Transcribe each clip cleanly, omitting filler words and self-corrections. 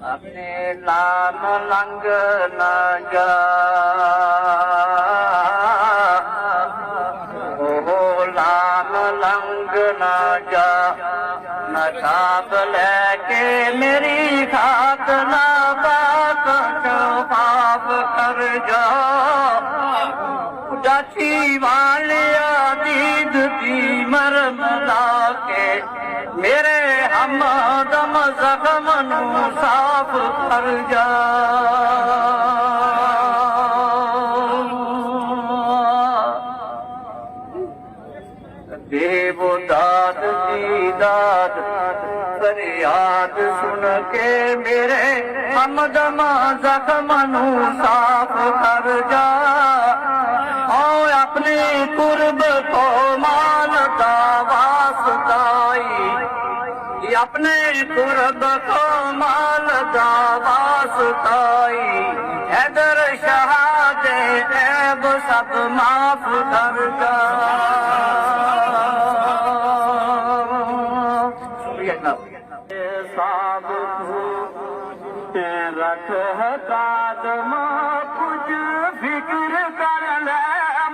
अपने नाम लंग न जा, ओ नाम लंग न जा, न खाक लेके मेरी खाक ना बात पाप कर जा। जाती वालिया दीद की मरम लाके मेरे हमदम जख्म नू साफ कर जा। बेबुदाद की दाद फरियाद सुन के मेरे हमदम जख्म नू साफ कर जा। और अपने कुर्ब को मान का वास्ताई, अपने कुर्ब को मान का वास्ताई, हैदर शाह दे ऐब सब माफ कर जा। साब रख कादम कुछ फिक्र कर ले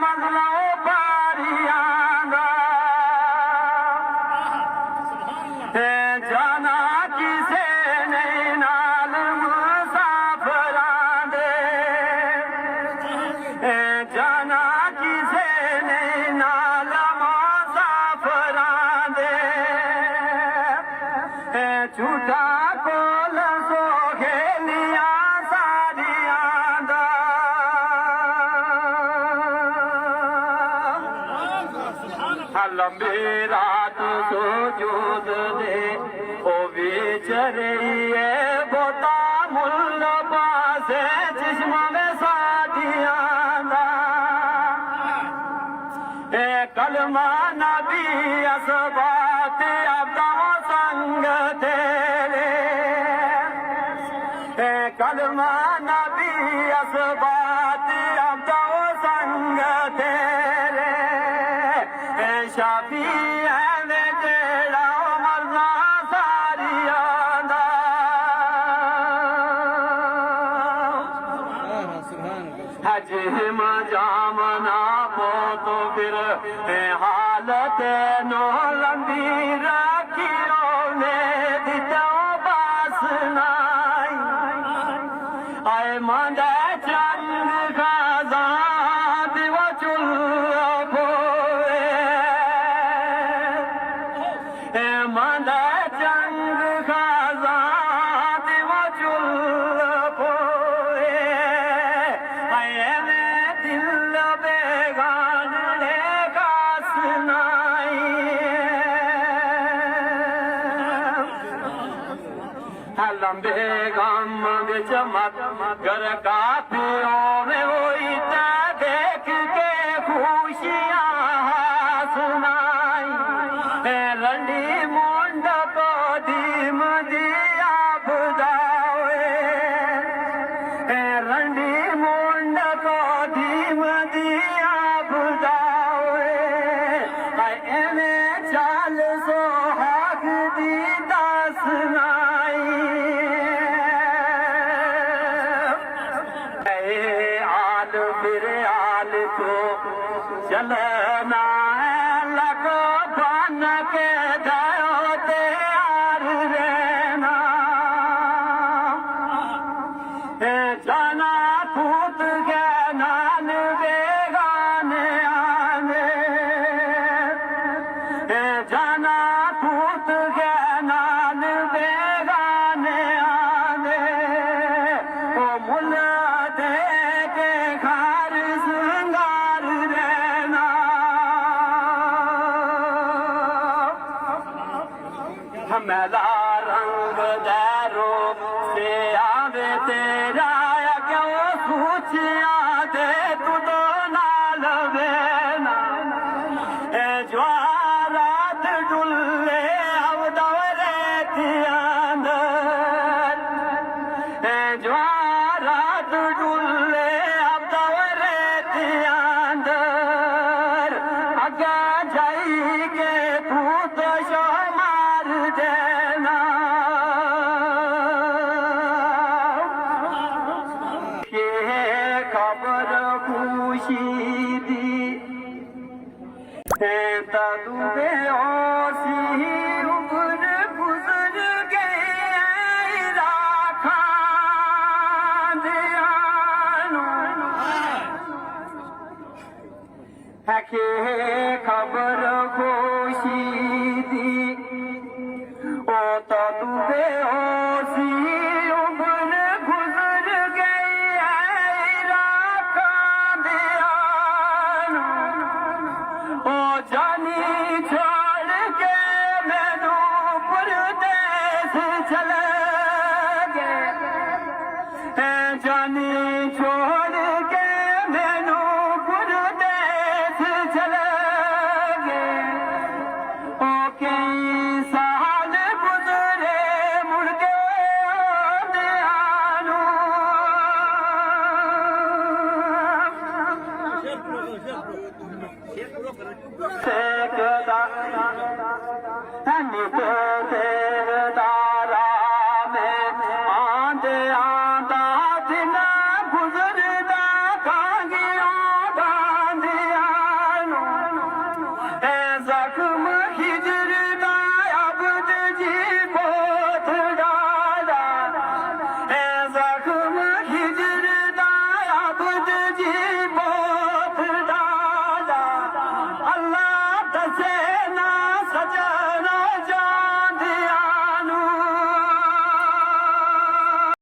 मंगलों बारियां जाना किसे नहीं नाल मुसाफरां दे, जाना किसे नहीं नाल मुसाफरां दे। झूठा कोल सो खेलिया सारियां दा, लंबी रात सुजूद दे ओ विचरिए बोता मुल्ल पासे चश्मा में सादियां दा। कलमा नबी असबात अब्दा संग तेरे, कलमा नबी असबात अब्दा संग तेरे। शाफी है जेड़ा मरना सारियां दा, हज मजामना तो फिर हालत नो लंबी रखियो ने दिता बास नाई। आए मांदा चंद खाजा दिवा चुल मांदा चंग खाजा दिवा चुल पोए। आए में दिल बेगान ले कास नाई, लंबे गम बिच मत घर काफियों में होई देख के खुशियां सुनाई। रंडी मुंड को धीम दिया बुझावे, रंडी मुंड को धीम दिया बुझावे। एने चाल सो हक दी दास नाई। आल फिर आल को चलना लगो बन के दयो तैयार रहना। जाना फूट के नान बेगाने आने, जाना फूट के नान बेगाने आने। ओ मुल्ला दे के खार श्रृंगार रहना। मेला रंग दैरो से आवे तेरा क्यों सूचिया दे तू तो नाल बेना। ज्वारात डुल्ले अब दौरे अंदर, ज्वारात डुल्ले अब दौरे अंदर। अगा जाई के तू तो शो मार देना। तो तू बेहोशी उम्र गुजर गई है राखां दियां ओ जानी छोड़ के मैनू परदेस चला